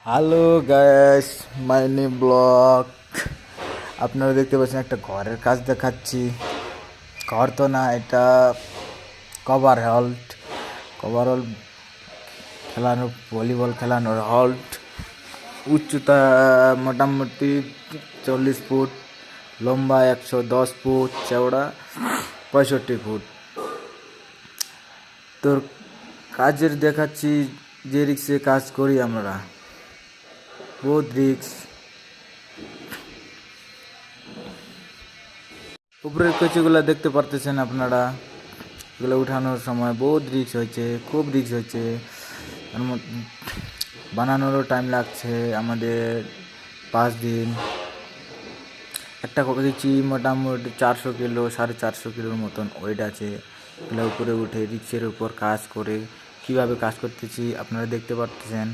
Hello guys, my new blog. আপনারা দেখতে পাচ্ছেন একটা ঘরের কাজ দেখাচ্ছি। ঘর তো না, এটা কভার হল্ট। কভার হল খেলানোর, ভলিবল খেলানোর হল্ট। উচ্চতা মোটামুটি 40 ফুট, লম্বা 110 ফুট, চওড়া 65 ফুট। তোর কাজের দেখাচ্ছি, যে রিক্সে কাজ করি আমরা, বহুত রিক্স। উপরের কচুগুলো দেখতে পারতেছেন আপনারা, এগুলো উঠানোর সময় বহুত রিক্স হয়েছে, খুব রিক্স হয়েছে। বানানোরও টাইম লাগছে আমাদের 5 দিন। একটা কচি মোটামুটি 400 কিলো, 450 কিলোর মতন ওয়েট আছে। এগুলো উপরে উঠে রিক্সের উপর কাজ করে, কিভাবে কাজ করতেছি আপনারা দেখতে পারতেছেন।